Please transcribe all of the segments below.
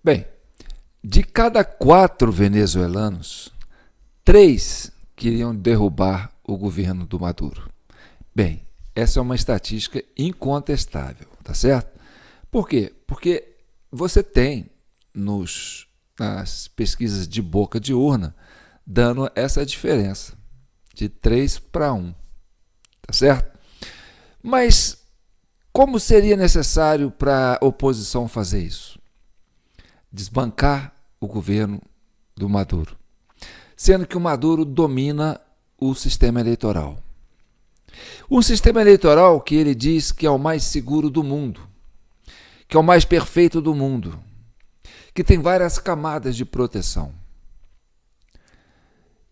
Bem, de cada 4 venezuelanos, 3 queriam derrubar o governo do Maduro. Bem, essa é uma estatística incontestável, tá certo? Por quê? Porque você tem nas pesquisas de boca de urna dando essa diferença de 3 para 1, tá certo? Mas como seria necessário para a oposição fazer isso? Desbancar o governo do Maduro, sendo que o Maduro domina o sistema eleitoral. Um sistema eleitoral que ele diz que é o mais seguro do mundo, que é o mais perfeito do mundo, que tem várias camadas de proteção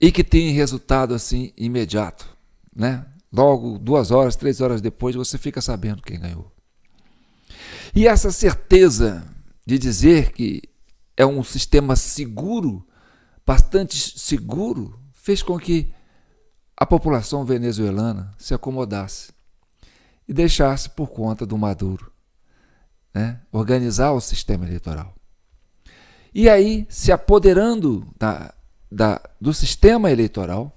e que tem resultado assim imediato, né? Logo 2 horas, 3 horas depois você fica sabendo quem ganhou. E essa certeza de dizer que é um sistema seguro, bastante seguro, fez com que a população venezuelana se acomodasse e deixasse por conta do Maduro, né, organizar o sistema eleitoral. E aí, se apoderando do sistema eleitoral,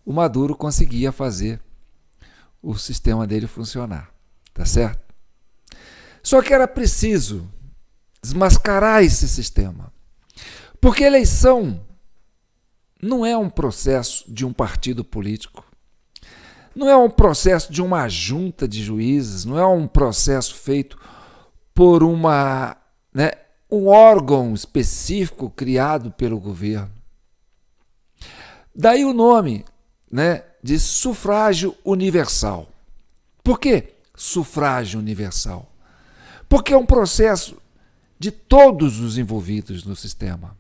o Maduro conseguia fazer o sistema dele funcionar, tá certo? Só que era preciso desmascarar esse sistema, porque eleição não é um processo de um partido político, não é um processo de uma junta de juízes, não é um processo feito por um órgão específico criado pelo governo. Daí o nome, de sufrágio universal. Por que sufrágio universal? Porque é um processo de todos os envolvidos no sistema,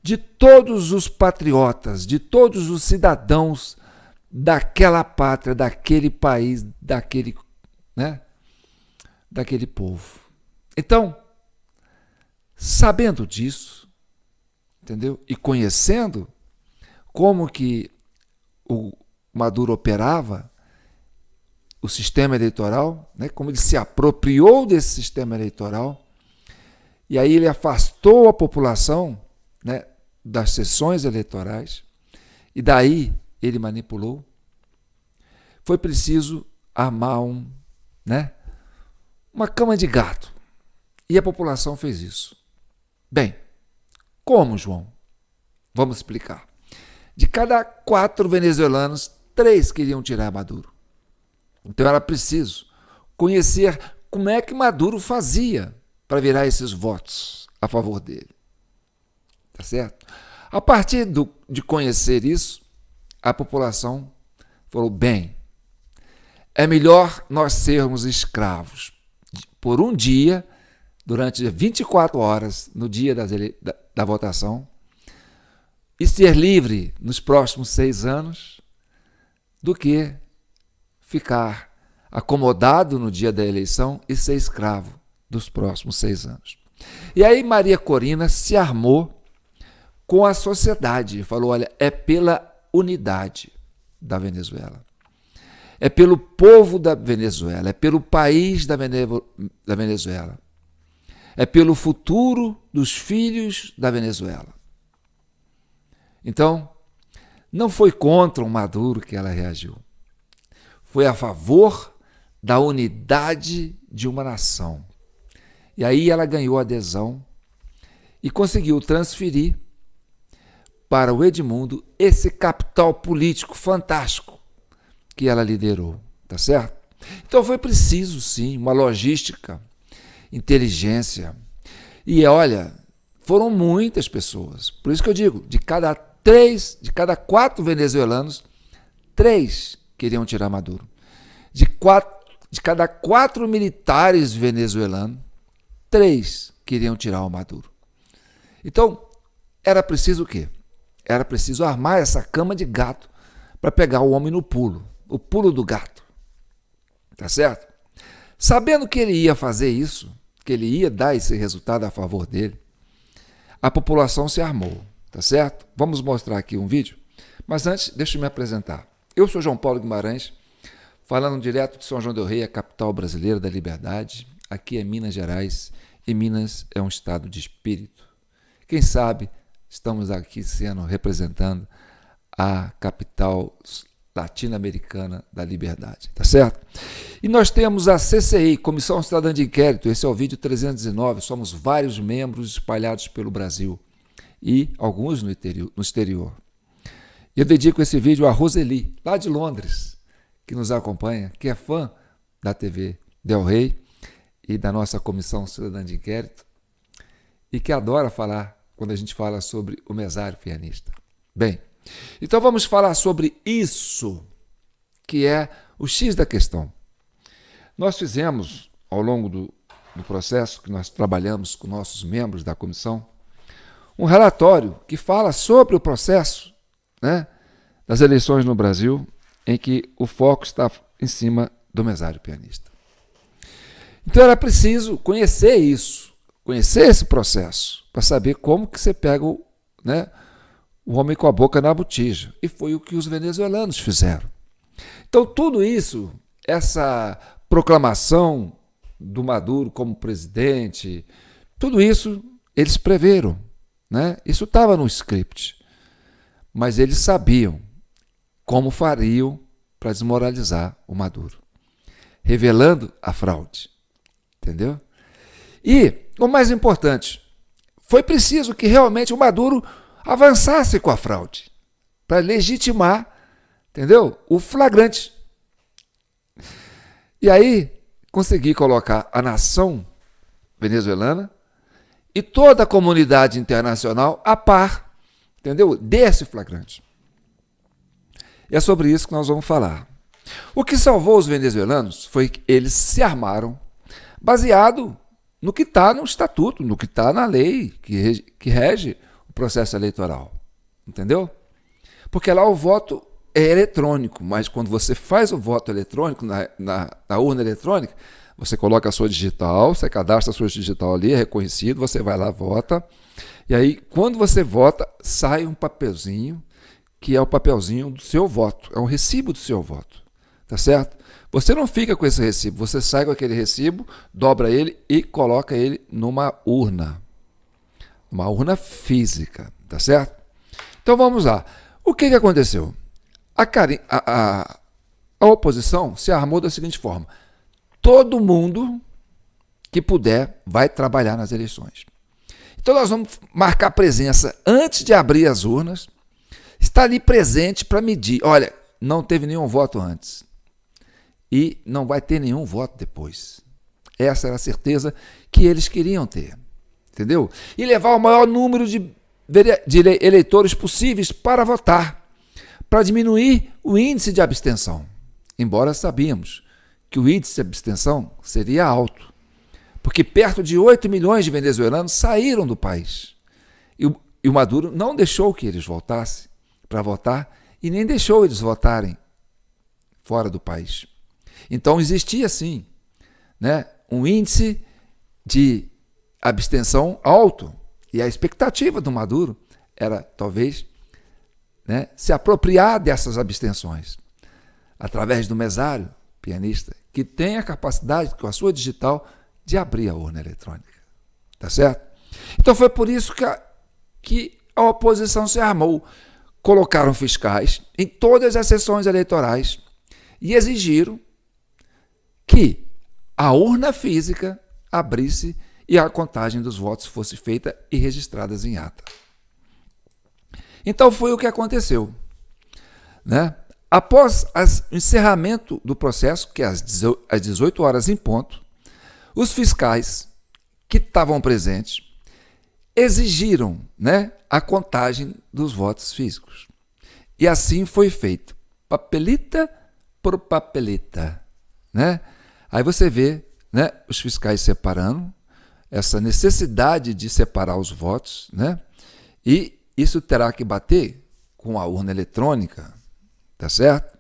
de todos os patriotas, de todos os cidadãos daquela pátria, daquele país, daquele povo. Então, sabendo disso, entendeu? E conhecendo como que o Maduro operava o sistema eleitoral, como ele se apropriou desse sistema eleitoral, e aí ele afastou a população, das sessões eleitorais, e daí ele manipulou. Foi preciso armar uma cama de gato, e a população fez isso. Bem, como, João? Vamos explicar. De cada 4 venezuelanos, 3 queriam tirar Maduro. Então era preciso conhecer como é que Maduro fazia para virar esses votos a favor dele. Tá certo? A partir de conhecer isso, a população falou, bem, é melhor nós sermos escravos por um dia, durante 24 horas, no dia da votação, e ser livre nos próximos 6 anos, do que ficar acomodado no dia da eleição e ser escravo dos próximos 6 anos. E aí Maria Corina se armou com a sociedade, falou, olha, é pela unidade da Venezuela, é pelo povo da Venezuela, é pelo país da Venezuela, é pelo futuro dos filhos da Venezuela. Então, não foi contra o Maduro que ela reagiu, foi a favor da unidade de uma nação. E aí ela ganhou adesão e conseguiu transferir para o Edmundo esse capital político fantástico que ela liderou, tá certo? Então foi preciso, sim, uma logística, inteligência. E olha, foram muitas pessoas. Por isso que eu digo, de cada 4 venezuelanos, 3 queriam tirar Maduro. De cada 4 militares venezuelanos, 3 queriam tirar o Maduro. Então, era preciso o quê? Era preciso armar essa cama de gato para pegar o homem no pulo, o pulo do gato. Tá certo? Sabendo que ele ia fazer isso, que ele ia dar esse resultado a favor dele, a população se armou, tá certo? Vamos mostrar aqui um vídeo, mas antes, deixa eu me apresentar. Eu sou João Paulo Guimarães, falando direto de São João del Rei, a capital brasileira da liberdade, aqui é Minas Gerais e Minas é um estado de espírito. Quem sabe estamos aqui representando a capital latino-americana da liberdade, tá certo? E nós temos a CCI, Comissão Cidadã de Inquérito, esse é o vídeo 319, somos vários membros espalhados pelo Brasil e alguns no exterior. E eu dedico esse vídeo a Roseli, lá de Londres, que nos acompanha, que é fã da TV Del Rey e da nossa Comissão Cidadã de Inquérito e que adora falar quando a gente fala sobre o mesário pianista. Bem, então vamos falar sobre isso, que é o X da questão. Nós fizemos, ao longo do processo que nós trabalhamos com nossos membros da comissão, um relatório que fala sobre o processo, né, das eleições no Brasil, em que o foco está em cima do mesário pianista. Então era preciso conhecer isso, conhecer esse processo, para saber como que você pega o homem com a boca na botija. E foi o que os venezuelanos fizeram. Então tudo isso, essa proclamação do Maduro como presidente, tudo isso eles preveram, né? Isso estava no script. Mas eles sabiam como fariam para desmoralizar o Maduro, revelando a fraude. Entendeu? E, o mais importante, foi preciso que realmente o Maduro avançasse com a fraude, para legitimar, entendeu? O flagrante. E aí, consegui colocar a nação venezuelana e toda a comunidade internacional a par, entendeu? Desse flagrante. E é sobre isso que nós vamos falar. O que salvou os venezuelanos foi que eles se armaram baseado no que está no estatuto, no que está na lei que rege o processo eleitoral. Entendeu? Porque lá o voto é eletrônico, mas quando você faz o voto eletrônico na urna eletrônica, você coloca a sua digital, você cadastra a sua digital ali, é reconhecido, você vai lá, vota. E aí, quando você vota, sai um papelzinho, que é o papelzinho do seu voto, é um recibo do seu voto. Tá certo? Você não fica com esse recibo, você sai com aquele recibo, dobra ele e coloca ele numa urna. Uma urna física, tá certo? Então vamos lá. O que aconteceu? A oposição se armou da seguinte forma: todo mundo que puder vai trabalhar nas eleições. Então nós vamos marcar presença antes de abrir as urnas, estar ali presente para medir. Olha, não teve nenhum voto antes. E não vai ter nenhum voto depois. Essa era a certeza que eles queriam ter. Entendeu? E levar o maior número de eleitores possíveis para votar, para diminuir o índice de abstenção. Embora sabíamos que o índice de abstenção seria alto, porque perto de 8 milhões de venezuelanos saíram do país. E o Maduro não deixou que eles voltassem para votar e nem deixou eles votarem fora do país. Então existia sim, né, um índice de abstenção alto e a expectativa do Maduro era talvez, né, se apropriar dessas abstenções através do mesário pianista que tem a capacidade com a sua digital de abrir a urna eletrônica, tá certo? Então foi por isso que a oposição se armou, colocaram fiscais em todas as sessões eleitorais e exigiram que a urna física abrisse e a contagem dos votos fosse feita e registradas em ata. Então foi o que aconteceu, né? Após o encerramento do processo, que é às 18 horas em ponto, os fiscais que estavam presentes exigiram, né, a contagem dos votos físicos. E assim foi feito, papelita por papelita, né? Aí você vê, né, os fiscais separando, essa necessidade de separar os votos, né? E isso terá que bater com a urna eletrônica, tá certo?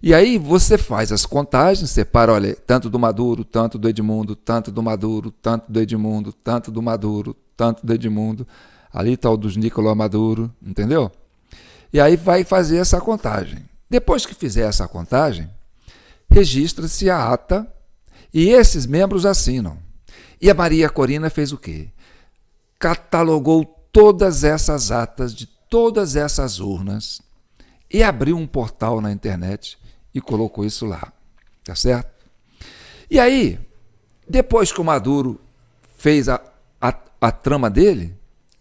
E aí você faz as contagens, separa, olha, tanto do Maduro, tanto do Edmundo, tanto do Maduro, tanto do Edmundo, tanto do Maduro, tanto do Edmundo, ali está o dos Nicolás Maduro, entendeu? E aí vai fazer essa contagem. Depois que fizer essa contagem, registra-se a ata E esses membros assinam. E a Maria Corina fez o quê? Catalogou todas essas atas de todas essas urnas e abriu um portal na internet e colocou isso lá, tá certo? E aí, depois que o Maduro fez a trama dele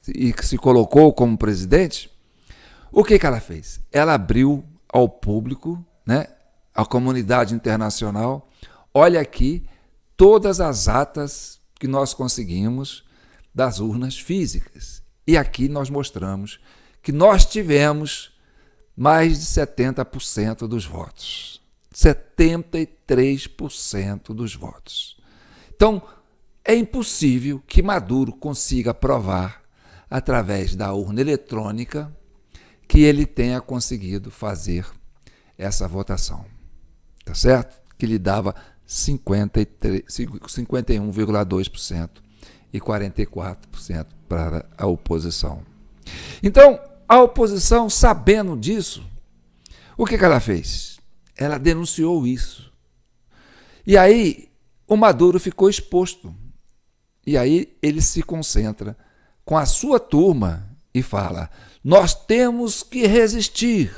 e se colocou como presidente, o que ela fez? Ela abriu ao público, né, à comunidade internacional, olha aqui todas as atas que nós conseguimos das urnas físicas. E aqui nós mostramos que nós tivemos mais de 70% dos votos. 73% dos votos. Então, é impossível que Maduro consiga provar, através da urna eletrônica, que ele tenha conseguido fazer essa votação. Tá certo? Que lhe dava 51,2% e 44% para a oposição. Então, a oposição, sabendo disso, o que ela fez? Ela denunciou isso. E aí, o Maduro ficou exposto. E aí, ele se concentra com a sua turma e fala: nós temos que resistir,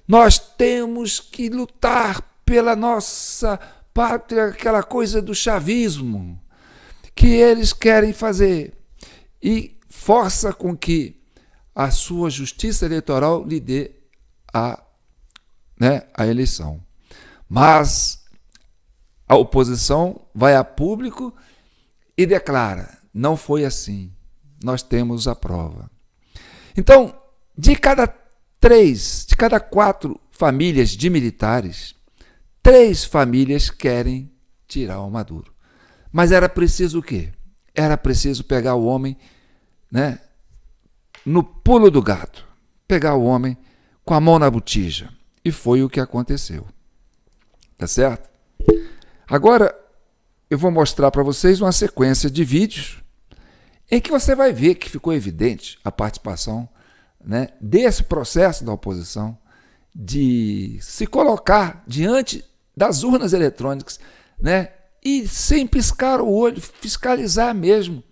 nós temos que lutar pela nossa pátria, aquela coisa do chavismo que eles querem fazer. E força com que a sua justiça eleitoral lhe dê a eleição. Mas a oposição vai a público e declara: não foi assim, nós temos a prova. Então, de cada 4 famílias de militares, 3 famílias querem tirar o Maduro. Mas era preciso o quê? Era preciso pegar o homem, né, no pulo do gato, pegar o homem com a mão na botija. E foi o que aconteceu. Tá certo? Agora, eu vou mostrar para vocês uma sequência de vídeos em que você vai ver que ficou evidente a participação, né, desse processo da oposição de se colocar diante das urnas eletrônicas, né, e sem piscar o olho, fiscalizar mesmo.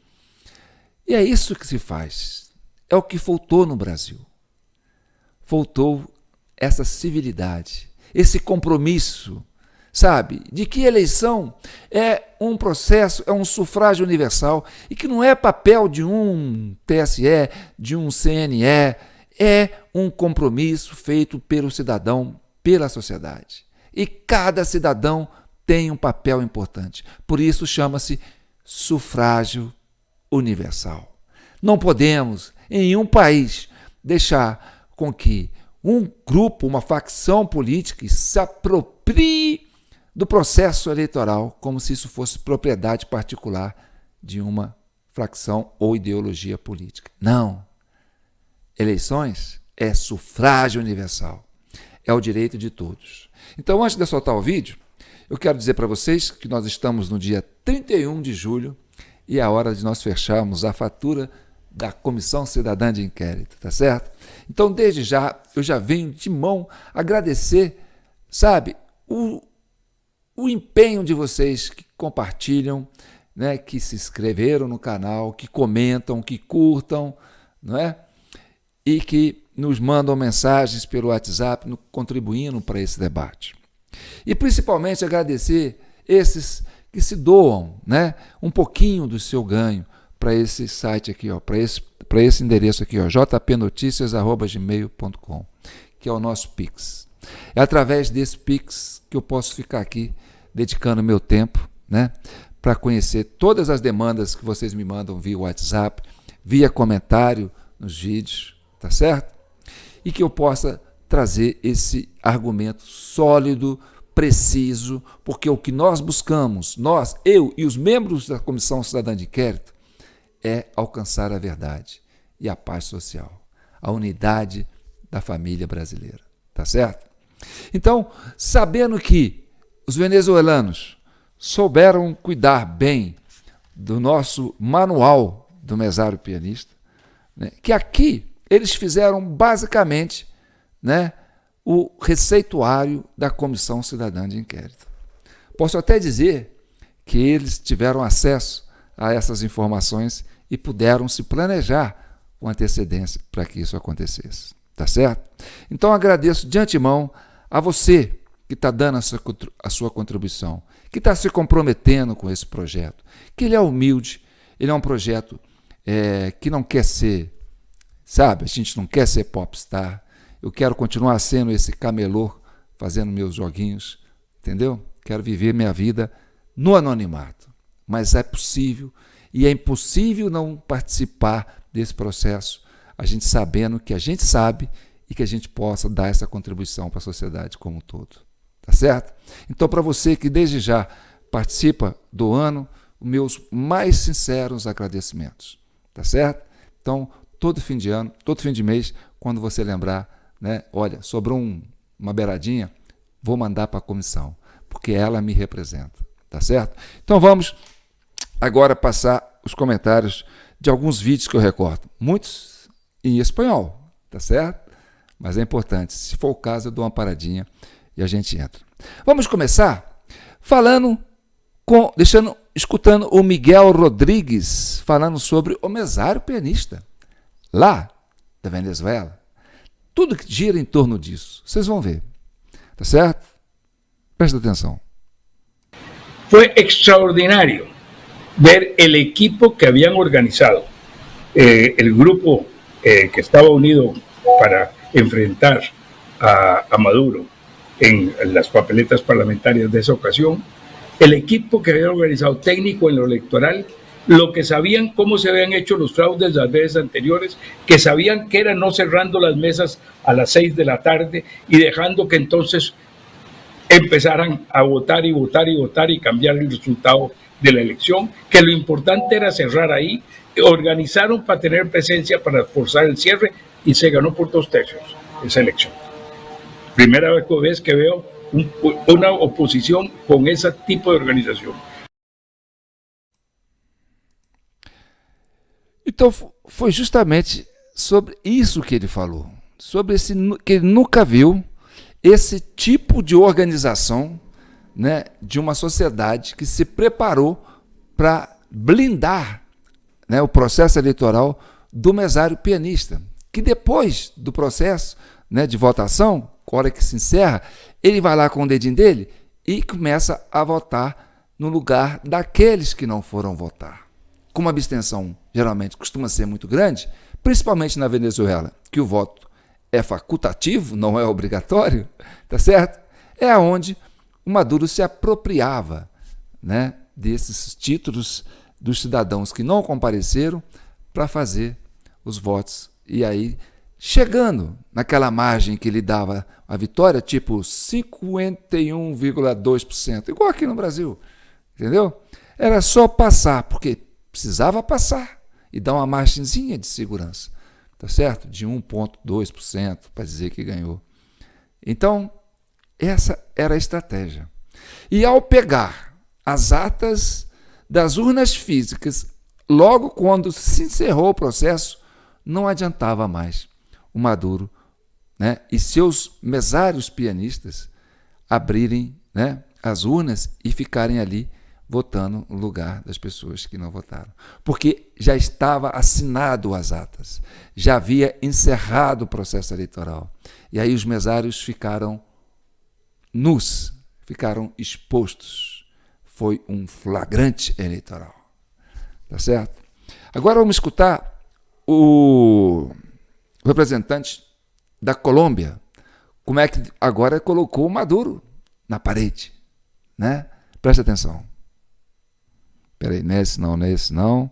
E é isso que se faz. É o que faltou no Brasil. Faltou essa civilidade, esse compromisso, sabe, de que eleição é um processo, é um sufrágio universal e que não é papel de um TSE, de um CNE, é um compromisso feito pelo cidadão, pela sociedade. E cada cidadão tem um papel importante. Por isso chama-se sufrágio universal. Não podemos, em um país, deixar com que um grupo, uma facção política se aproprie do processo eleitoral como se isso fosse propriedade particular de uma facção ou ideologia política. Não. Eleições é sufrágio universal. É o direito de todos. Então, antes de eu soltar o vídeo, eu quero dizer para vocês que nós estamos no dia 31 de julho e é a hora de nós fecharmos a fatura da Comissão Cidadã de Inquérito, tá certo? Então, desde já, eu já venho de mão agradecer, sabe, o empenho de vocês que compartilham, né, que se inscreveram no canal, que comentam, que curtam, não é? E que nos mandam mensagens pelo WhatsApp, contribuindo para esse debate. E principalmente agradecer esses que se doam, né, um pouquinho do seu ganho para esse site aqui, para esse endereço aqui, jpnoticias@gmail.com, que é o nosso Pix. É através desse Pix que eu posso ficar aqui dedicando meu tempo, né, para conhecer todas as demandas que vocês me mandam via WhatsApp, via comentário nos vídeos, tá certo? E que eu possa trazer esse argumento sólido, preciso, porque o que nós buscamos, eu e os membros da Comissão Cidadã de Inquérito, é alcançar a verdade e a paz social, a unidade da família brasileira, tá certo? Então, sabendo que os venezuelanos souberam cuidar bem do nosso manual do mesário pianista, né, que aqui eles fizeram basicamente, né, o receituário da Comissão Cidadã de Inquérito. Posso até dizer que eles tiveram acesso a essas informações e puderam se planejar com antecedência para que isso acontecesse. Tá certo? Então agradeço de antemão a você que está dando a sua contribuição, que está se comprometendo com esse projeto, que ele é humilde, ele é um projeto que não quer ser, sabe, a gente não quer ser popstar, eu quero continuar sendo esse camelô, fazendo meus joguinhos, entendeu? Quero viver minha vida no anonimato, mas é possível, e é impossível não participar desse processo, a gente sabendo que a gente sabe e que a gente possa dar essa contribuição para a sociedade como um todo. Tá certo? Então, para você que desde já participa do ano, os meus mais sinceros agradecimentos. Tá certo? Então, todo fim de ano, todo fim de mês, quando você lembrar, né, olha, sobrou uma beiradinha, vou mandar para a comissão, porque ela me representa. Tá certo? Então, vamos agora passar os comentários de alguns vídeos que eu recordo. Muitos em espanhol, tá certo? Mas é importante, se for o caso, eu dou uma paradinha e a gente entra. Vamos começar escutando o Miguel Rodrigues falando sobre o mesário pianista, lá da Venezuela. Tudo que gira em torno disso, vocês vão ver. Tá certo? Presta atenção. Fue extraordinario ver el equipo que habían organizado, el grupo que estaba unido para enfrentar a Maduro en las papeletas parlamentarias de esa ocasión, el equipo que había organizado técnico en lo electoral, lo que sabían cómo se habían hecho los fraudes las veces anteriores, que sabían que era no cerrando las mesas a las 6 de la tarde y dejando que entonces empezaran a votar y votar y votar y cambiar el resultado de la elección, que lo importante era cerrar ahí, organizaron para tener presencia, para forzar el cierre y se ganó por 2/3 esa elección. Primera vez que veo una oposición con ese tipo de organización. Então, foi justamente sobre isso que ele falou, sobre que ele nunca viu esse tipo de organização, né, de uma sociedade que se preparou para blindar, né, o processo eleitoral do mesário pianista, que depois do processo, né, de votação, a hora que se encerra, ele vai lá com o dedinho dele e começa a votar no lugar daqueles que não foram votar. Como a abstenção geralmente costuma ser muito grande, principalmente na Venezuela, que o voto é facultativo, não é obrigatório, tá certo? É onde o Maduro se apropriava, né, desses títulos dos cidadãos que não compareceram para fazer os votos. E aí, chegando naquela margem que lhe dava a vitória, tipo 51,2%, igual aqui no Brasil, entendeu? Era só passar, porque precisava passar e dar uma margenzinha de segurança, tá certo? De 1,2% para dizer que ganhou. Então, essa era a estratégia. E ao pegar as atas das urnas físicas, logo quando se encerrou o processo, não adiantava mais o Maduro, né, e seus mesários pianistas abrirem, né, as urnas e ficarem ali votando no lugar das pessoas que não votaram. Porque já estava assinado as atas, já havia encerrado o processo eleitoral. E aí os mesários ficaram nus, ficaram expostos. Foi um flagrante eleitoral. Tá certo? Agora vamos escutar o representante da Colômbia, como é que agora colocou o Maduro na parede, né? Presta atenção. Peraí, nesse não.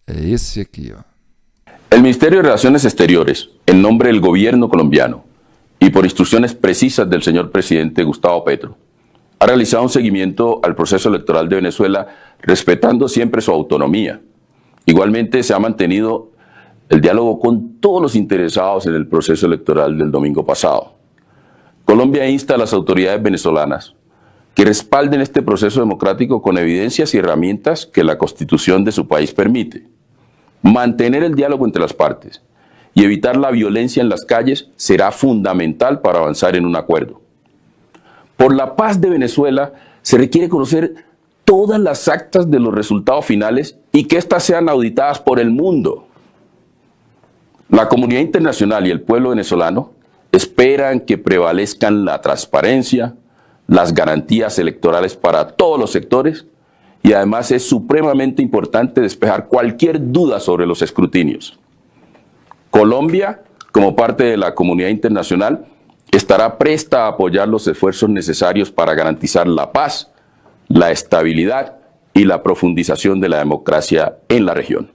É esse aqui, ó. El Ministerio de Relaciones Exteriores, en nombre del gobierno colombiano y por instrucciones precisas del señor presidente Gustavo Petro, ha realizado un seguimiento al proceso electoral de Venezuela respetando siempre su autonomía. Igualmente se ha mantenido el diálogo con todos los interesados en el proceso electoral del domingo pasado. Colombia insta a las autoridades venezolanas que respalden este proceso democrático con evidencias y herramientas que la Constitución de su país permite. Mantener el diálogo entre las partes y evitar la violencia en las calles será fundamental para avanzar en un acuerdo. Por la paz de Venezuela se requiere conocer todas las actas de los resultados finales y que éstas sean auditadas por el mundo. La comunidad internacional y el pueblo venezolano esperan que prevalezcan la transparencia, las garantías electorales para todos los sectores y además es supremamente importante despejar cualquier duda sobre los escrutinios. Colombia, como parte de la comunidad internacional, estará presta a apoyar los esfuerzos necesarios para garantizar la paz, la estabilidad y la profundización de la democracia en la región.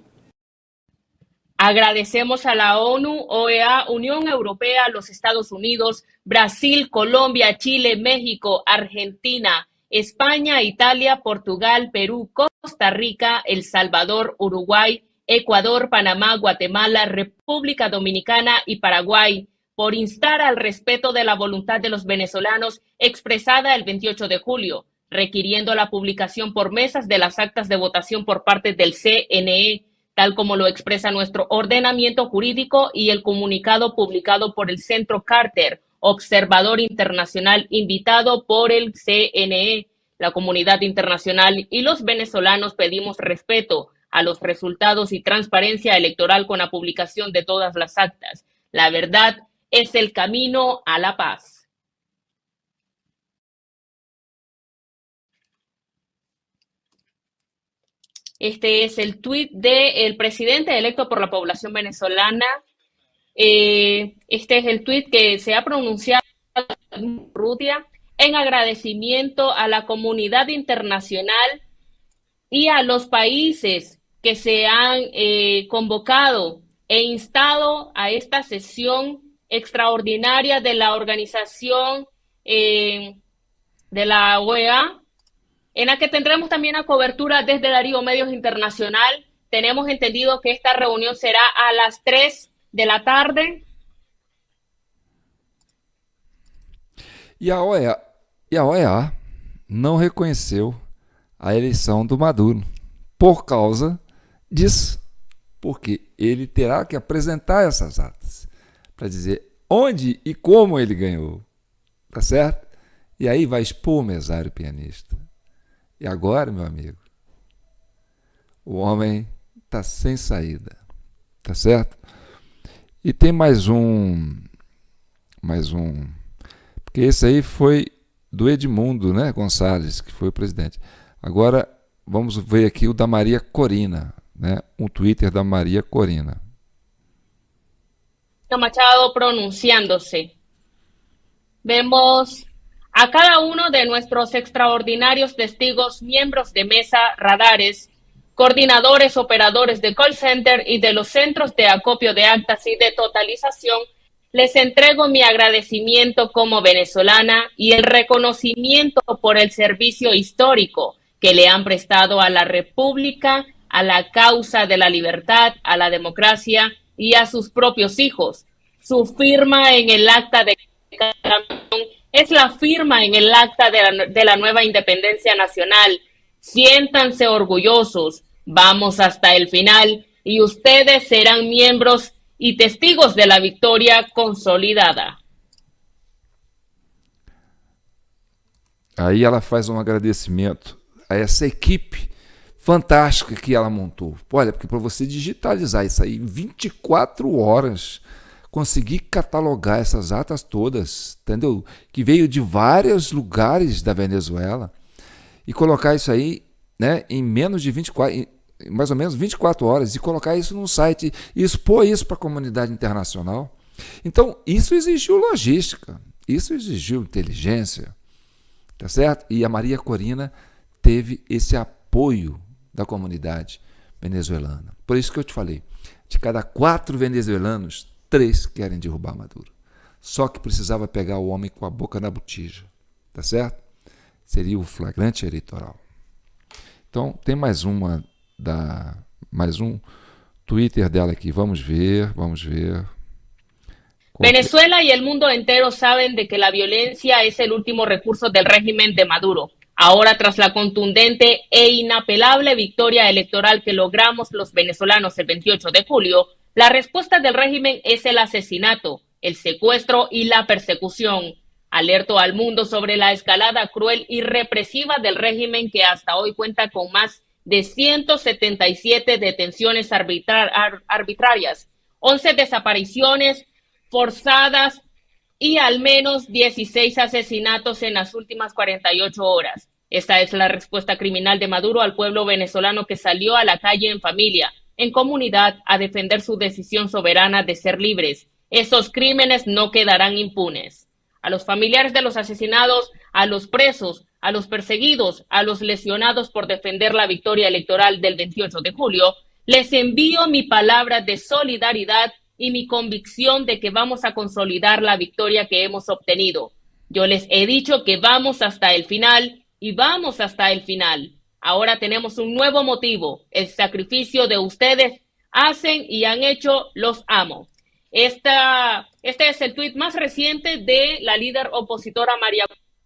Agradecemos a la ONU, OEA, Unión Europea, los Estados Unidos, Brasil, Colombia, Chile, México, Argentina, España, Italia, Portugal, Perú, Costa Rica, El Salvador, Uruguay, Ecuador, Panamá, Guatemala, República Dominicana y Paraguay por instar al respeto de la voluntad de los venezolanos expresada el 28 de julio, requiriendo la publicación por mesas de las actas de votación por parte del CNE, tal como lo expresa nuestro ordenamiento jurídico y el comunicado publicado por el Centro Carter, observador internacional invitado por el CNE. La comunidad internacional y los venezolanos pedimos respeto a los resultados y transparencia electoral con la publicación de todas las actas. La verdad es el camino a la paz. Este es el tuit del presidente electo por la población venezolana. Este es el tuit que se ha pronunciado en Rutia en agradecimiento a la comunidad internacional y a los países que se han convocado e instado a esta sesión extraordinaria de la organización de la OEA, en la que tendremos también a cobertura desde Darío Medios Internacional. Tenemos entendido que esta reunión será a las 3 de la tarde. E a OEA não reconheceu a eleição do Maduro por causa disso, porque ele terá que apresentar essas atas para dizer onde e como ele ganhou, tá certo? E aí vai expor o mesário pianista. E agora, meu amigo, o homem está sem saída, tá certo? E tem mais um, porque esse aí foi do Edmundo, né, Gonçalves, que foi o presidente. Agora vamos ver aqui o da Maria Corina, né, um Twitter da Maria Corina. Machado pronunciándose. Vemos a cada uno de nuestros extraordinarios testigos, miembros de mesa, radares, coordinadores, operadores de call center y de los centros de acopio de actas y de totalización, les entrego mi agradecimiento como venezolana y el reconocimiento por el servicio histórico que le han prestado a la República, a la causa de la libertad, a la democracia y a sus propios hijos. Su firma en el acta de es la firma en el acta de la nueva independencia nacional. Siéntanse orgullosos, vamos hasta el final y ustedes serán miembros y testigos de la victoria consolidada. Aí ela faz um agradecimento a essa equipe fantástica que ela montou. Olha, porque para você digitalizar isso aí em 24 horas, conseguir catalogar essas atas todas, entendeu? Que veio de vários lugares da Venezuela e colocar isso aí, né, em menos de 24, mais ou menos 24 horas e colocar isso num site e expor isso para a comunidade internacional. Então, isso exigiu logística, isso exigiu inteligência, tá certo? E a Maria Corina teve esse apoio da comunidade venezuelana. Por isso que eu te falei, de cada 4 venezuelanos, 3 querem derrubar Maduro. Só que precisava pegar o homem com a boca na botija, tá certo? Seria o flagrante eleitoral. Então, tem mais um Twitter dela aqui. Vamos ver. Venezuela y el mundo entero saben de que la violencia es el último recurso del régimen de Maduro. Ahora, tras la contundente e inapelable victoria electoral que logramos los venezolanos el 28 de julio, la respuesta del régimen es el asesinato, el secuestro y la persecución. Alertó al mundo sobre la escalada cruel y represiva del régimen que hasta hoy cuenta con más de 177 detenciones arbitrarias, 11 desapariciones forzadas y al menos 16 asesinatos en las últimas 48 horas. Esta es la respuesta criminal de Maduro al pueblo venezolano que salió a la calle en familia, en comunidad, a defender su decisión soberana de ser libres. Esos crímenes no quedarán impunes. A los familiares de los asesinados, a los presos, a los perseguidos, a los lesionados por defender la victoria electoral del 28 de julio, les envío mi palabra de solidaridad y mi convicción de que vamos a consolidar la victoria que hemos obtenido. Yo les he dicho que vamos hasta el final y vamos hasta el final. Ahora tenemos un nuevo motivo. El sacrificio de ustedes hacen y han hecho, los amo. Este es el tuit más reciente de la líder opositora María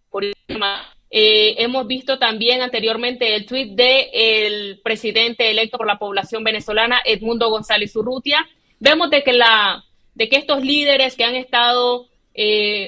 Corina. Hemos visto también anteriormente el tuit del presidente electo por la población venezolana, Edmundo González Urrutia. Vemos de que estos líderes que han estado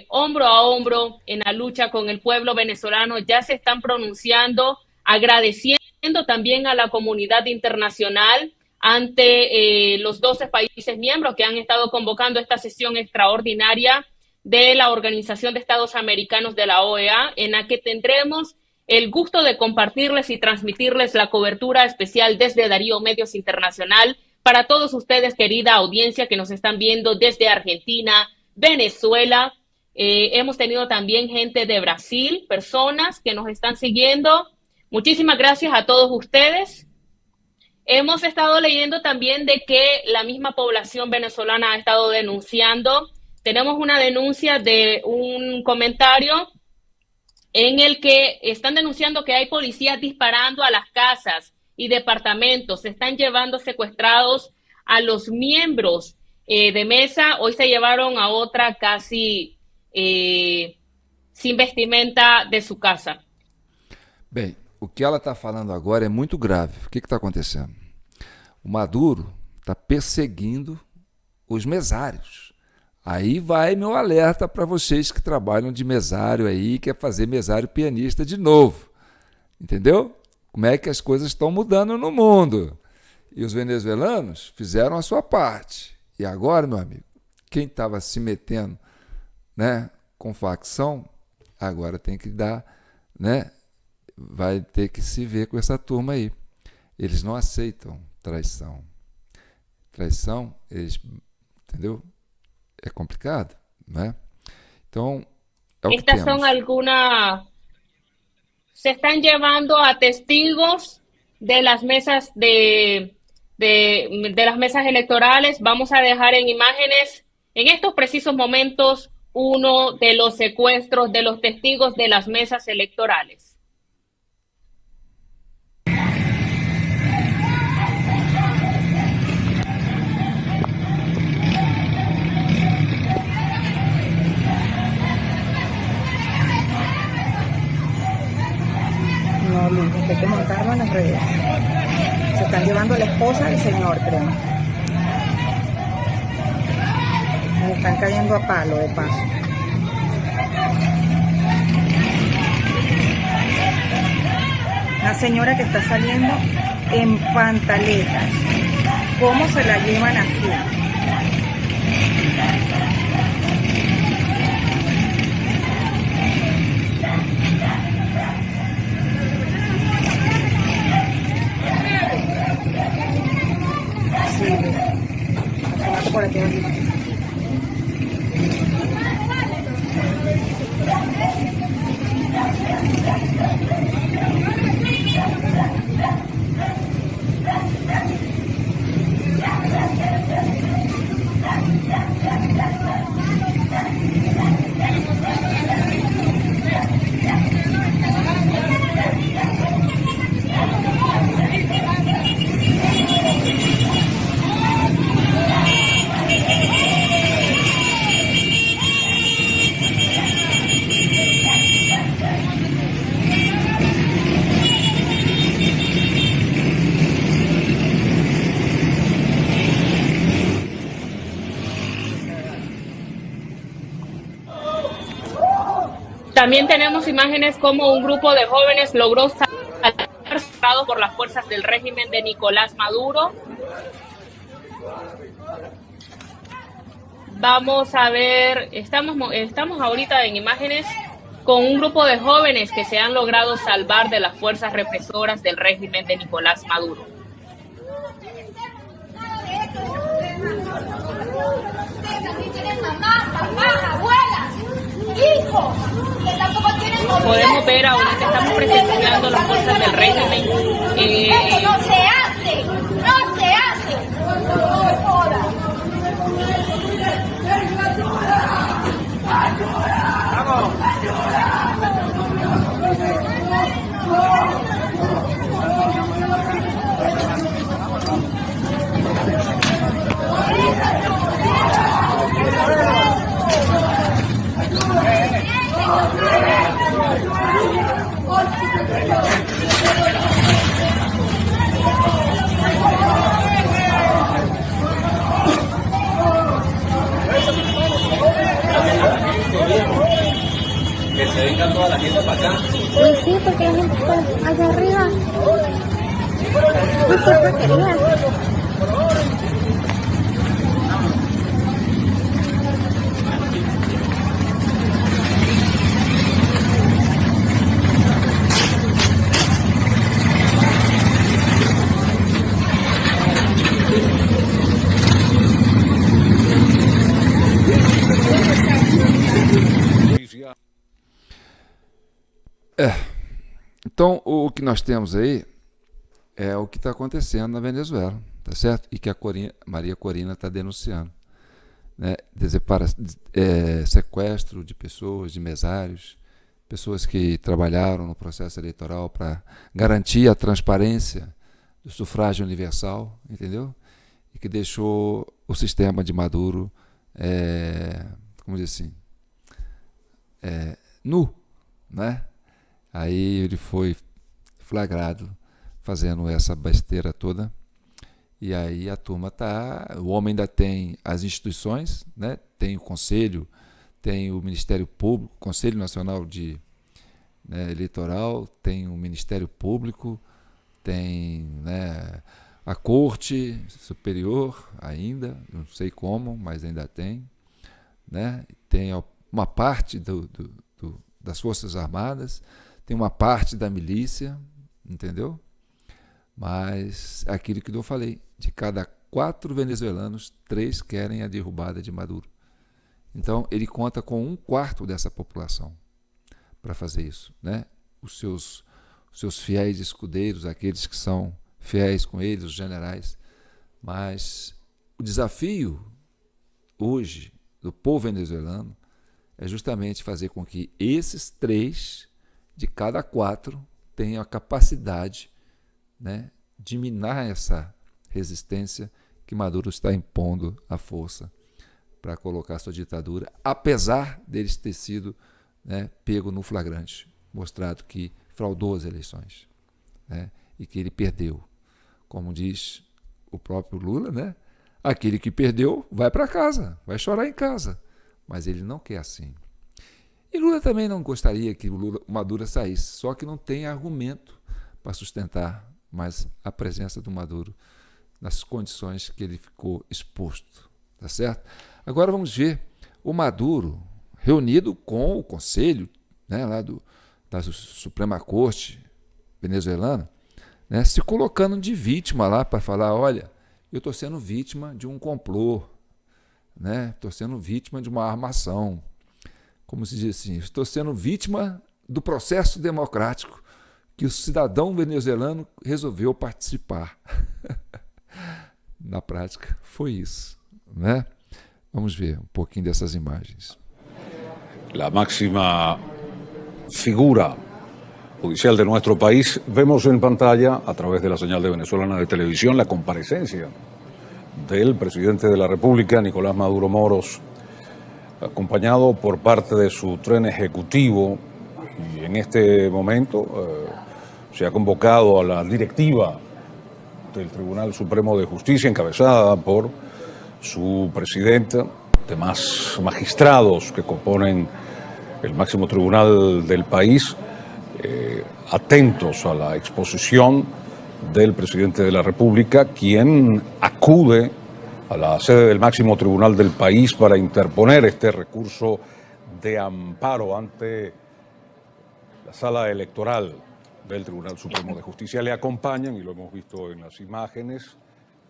hombro a hombro en la lucha con el pueblo venezolano ya se están pronunciando, agradeciendo también a la comunidad internacional ante los 12 países miembros que han estado convocando esta sesión extraordinaria de la Organización de Estados Americanos de la OEA, en la que tendremos el gusto de compartirles y transmitirles la cobertura especial desde Darío Medios Internacional para todos ustedes, querida audiencia, que nos están viendo desde Argentina, Venezuela. Hemos tenido también gente de Brasil, personas que nos están siguiendo. Muchísimas gracias a todos ustedes. Hemos estado leyendo también de que la misma población venezolana ha estado denunciando. Tenemos una denuncia de un comentario en el que están denunciando que hay policías disparando a las casas y departamentos. Se están llevando secuestrados a los miembros de mesa. Hoy se llevaron a otra casi sin vestimenta de su casa. Bem, o que ela está falando agora é muito grave. O que está acontecendo? O Maduro está perseguindo os mesários. Aí vai meu alerta para vocês que trabalham de mesário aí, quer fazer mesário pianista de novo. Entendeu? Como é que as coisas estão mudando no mundo. E os venezuelanos fizeram a sua parte. E agora, meu amigo, quem estava se metendo, né, com facção, agora tem que dar, né, vai ter que se ver com essa turma aí. Eles não aceitam traição. Traição, eles, entendeu? É complicado, né? Então, é o que Estas temos. son algunas... Se están llevando a testigos de las mesas de las mesas electorales. Vamos a dejar en imágenes, en estos precisos momentos, uno de los secuestros de los testigos de las mesas electorales. No, Luis, hay que montarlo en las redes. Se están llevando a la esposa del señor, creo. Me están cayendo a palo, de paso. Una señora que está saliendo en pantaletas. ¿Cómo se la llevan aquí? Por aquí. También tenemos imágenes como un grupo de jóvenes logró ser cerrado por las fuerzas del régimen de Nicolás Maduro. Vamos a ver, estamos ahorita en imágenes con un grupo de jóvenes que se han logrado salvar de las fuerzas represoras del régimen de Nicolás Maduro. Podemos ver ahorita, estamos presenciando las fuerzas del régimen. Esto no se hace, no se hace. Que se venga toda la gente para acá. Pues sí, porque la gente está allá arriba. No sé qué quería. Então, o que nós temos aí é o que está acontecendo na Venezuela, tá certo? E que a Maria Corina está denunciando, né? Sequestro de pessoas, de mesários, pessoas que trabalharam no processo eleitoral para garantir a transparência do sufrágio universal, entendeu? E que deixou o sistema de Maduro, como dizer assim, nu, né? Aí ele foi flagrado fazendo essa besteira toda. E aí a turma o homem ainda tem as instituições, né? Tem o Conselho, tem o Ministério Público, Conselho Nacional Eleitoral, tem o Ministério Público, tem, né, a Corte Superior ainda, não sei como, mas ainda tem, né? Tem uma parte das Forças Armadas, tem uma parte da milícia, entendeu? Mas aquilo que eu falei, de cada 4 venezuelanos, 3 querem a derrubada de Maduro. Então ele conta com 1/4 dessa população para fazer isso, né? Os seus fiéis escudeiros, aqueles que são fiéis com eles, os generais. Mas o desafio hoje do povo venezuelano é justamente fazer com que esses 3 de cada 4 tenham a capacidade, né, de minar essa resistência que Maduro está impondo à força para colocar sua ditadura, apesar deles ter sido, né, pego no flagrante, mostrado que fraudou as eleições, né, e que ele perdeu. Como diz o próprio Lula, né, aquele que perdeu vai para casa, vai chorar em casa, mas ele não quer assim. E Lula também não gostaria que o Maduro saísse, só que não tem argumento para sustentar mais a presença do Maduro nas condições que ele ficou exposto, tá certo? Agora vamos ver o Maduro reunido com o Conselho, né, lá da Suprema Corte venezuelana, né, se colocando de vítima lá para falar, olha, eu estou sendo vítima de um complô, né, estou sendo vítima de uma armação. Como se diz assim, estou sendo vítima do processo democrático que o cidadão venezuelano resolveu participar. Na prática, foi isso, né? Vamos ver um pouquinho dessas imagens. La máxima figura judicial de nuestro país. Vemos en pantalla, a través de la señal de Venezolana de Televisión, la comparecencia del presidente de la República, Nicolás Maduro Moros, acompañado por parte de su tren ejecutivo, y en este momento se ha convocado a la directiva del Tribunal Supremo de Justicia, encabezada por su presidenta, demás magistrados que componen el máximo tribunal del país, atentos a la exposición del presidente de la República, quien acude a la sede del máximo tribunal del país para interponer este recurso de amparo ante la sala electoral del Tribunal Supremo de Justicia. Le acompañan, y lo hemos visto en las imágenes,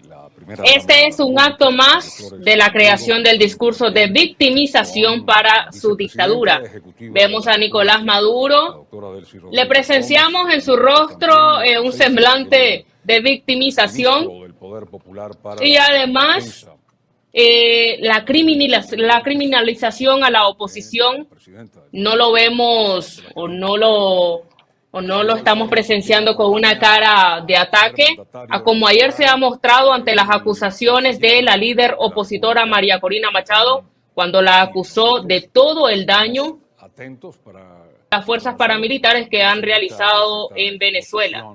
la primera... Este es un acto más de la creación del discurso de victimización para su dictadura. Vemos a Nicolás Maduro, le presenciamos en su rostro un semblante de victimización y además la criminalización a la oposición. No lo vemos o no lo estamos presenciando con una cara de ataque, a como ayer se ha mostrado ante las acusaciones de la líder opositora María Corina Machado, cuando la acusó de todo el daño las fuerzas paramilitares que han realizado en Venezuela.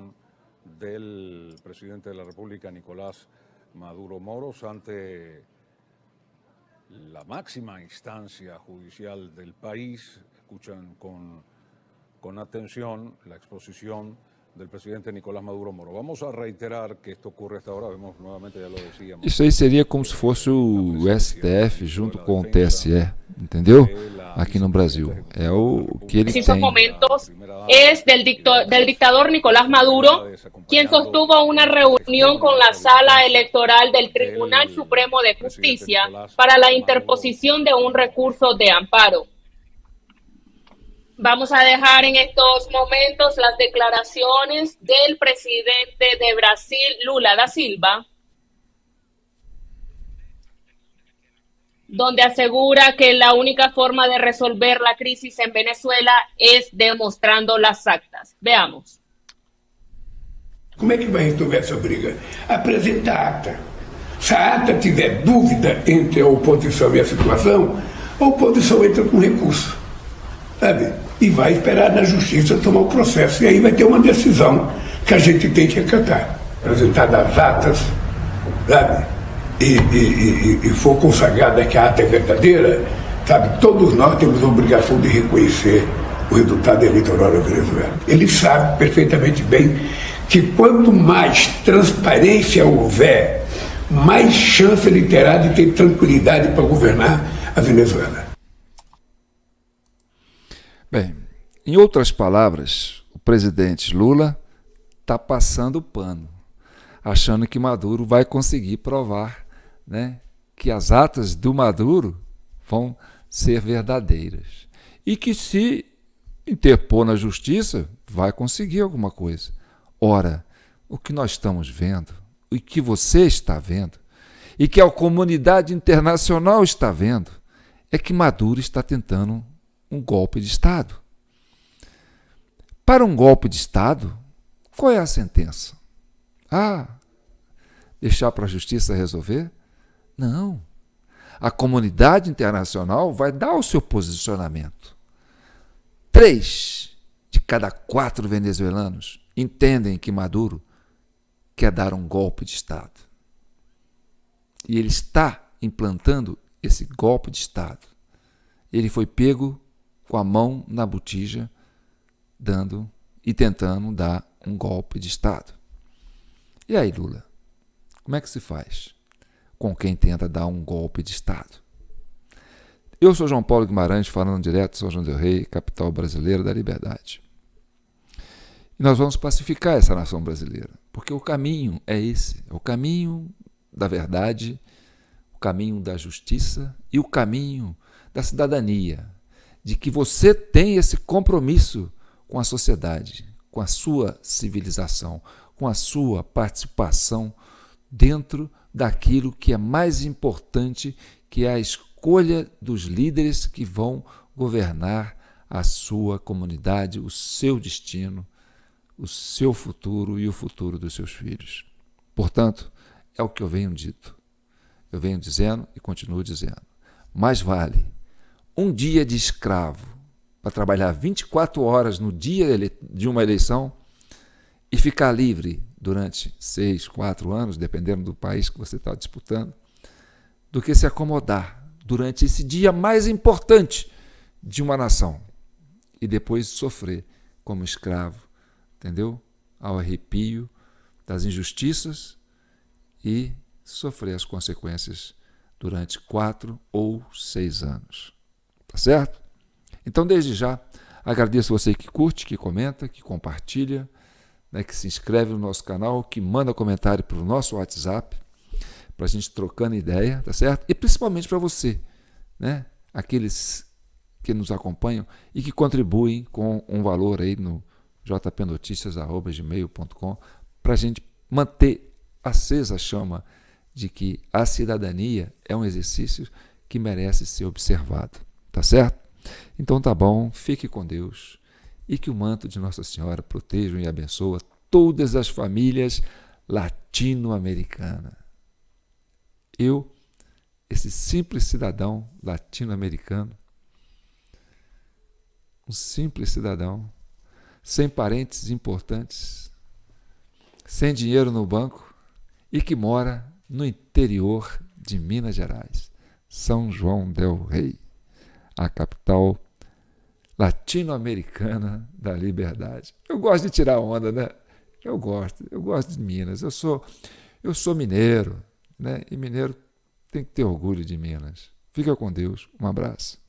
Del presidente de la República, Nicolás Maduro Moros, ante la máxima instancia judicial del país. Escuchan con atención la exposición del presidente Nicolás Maduro Moro. Vamos a reiterar que esto ocurre hasta ahora, vemos nuevamente, ya lo decíamos. Isso aí seria como se fosse o STF junto com o TSE, entendeu? Aqui no Brasil. É o que ele En esos tem. momentos es del dictador Nicolás Maduro, quien sostuvo una reunión con la sala electoral del Tribunal Supremo de Justicia para la interposición de un recurso de amparo. Vamos a dejar en estos momentos las declaraciones del presidente de Brasil, Lula da Silva, donde asegura que la única forma de resolver la crisis en Venezuela es demostrando las actas. Veamos. Como é que vai resolver essa briga? Apresenta a ata. Se a ata tiver dúvida entre a oposição e a situação, a oposição entra com recurso, sabe? E vai esperar na justiça tomar o processo. E aí vai ter uma decisão que a gente tem que acatar. Apresentar as atas, sabe? E for consagrada que a ata é verdadeira, sabe? Todos nós temos a obrigação de reconhecer o resultado eleitoral da Venezuela. Ele sabe perfeitamente bem que quanto mais transparência houver, mais chance ele terá de ter tranquilidade para governar a Venezuela. Bem, em outras palavras, o presidente Lula está passando o pano, achando que Maduro vai conseguir provar, né, que as atas do Maduro vão ser verdadeiras e que, se interpor na justiça, vai conseguir alguma coisa. Ora, o que nós estamos vendo, o que você está vendo e que a comunidade internacional está vendo é que Maduro está tentando um golpe de Estado. Para um golpe de Estado, qual é a sentença? Deixar para a justiça resolver? Não. A comunidade internacional vai dar o seu posicionamento. 3 de cada 4 venezuelanos entendem que Maduro quer dar um golpe de Estado. E ele está implantando esse golpe de Estado. Ele foi pego com a mão na botija, dando e tentando dar um golpe de Estado. E aí, Lula, como é que se faz com quem tenta dar um golpe de Estado? Eu sou João Paulo Guimarães, falando direto de São João del Rei, capital brasileira da liberdade. E nós vamos pacificar essa nação brasileira, porque o caminho é esse, é o caminho da verdade, o caminho da justiça e o caminho da cidadania, de que você tem esse compromisso com a sociedade, com a sua civilização, com a sua participação dentro daquilo que é mais importante, que é a escolha dos líderes que vão governar a sua comunidade, o seu destino, o seu futuro e o futuro dos seus filhos. Portanto, é o que eu venho dito. Eu venho dizendo e continuo dizendo. Mais vale um dia de escravo para trabalhar 24 horas no dia de uma eleição e ficar livre durante 6, 4 anos, dependendo do país que você está disputando, do que se acomodar durante esse dia mais importante de uma nação. e depois sofrer como escravo, entendeu? Ao arrepio das injustiças e sofrer as consequências durante 4 ou 6 anos. Tá certo? Então, desde já, agradeço você que curte, que comenta, que compartilha, né, que se inscreve no nosso canal, que manda comentário pelo nosso WhatsApp, para a gente trocando ideia, tá certo? E principalmente para você, né? Aqueles que nos acompanham e que contribuem com um valor aí no jpnoticias@gmail.com, para a gente manter acesa a chama de que a cidadania é um exercício que merece ser observado, tá certo? Então tá bom, fique com Deus e que o manto de Nossa Senhora proteja e abençoe todas as famílias latino-americanas. Eu, esse simples cidadão latino-americano, um simples cidadão, sem parentes importantes, sem dinheiro no banco e que mora no interior de Minas Gerais, São João del Rei, a capital latino-americana da liberdade. Eu gosto de tirar onda, né? Eu gosto de Minas. Eu sou mineiro, né? E mineiro tem que ter orgulho de Minas. Fica com Deus. Um abraço.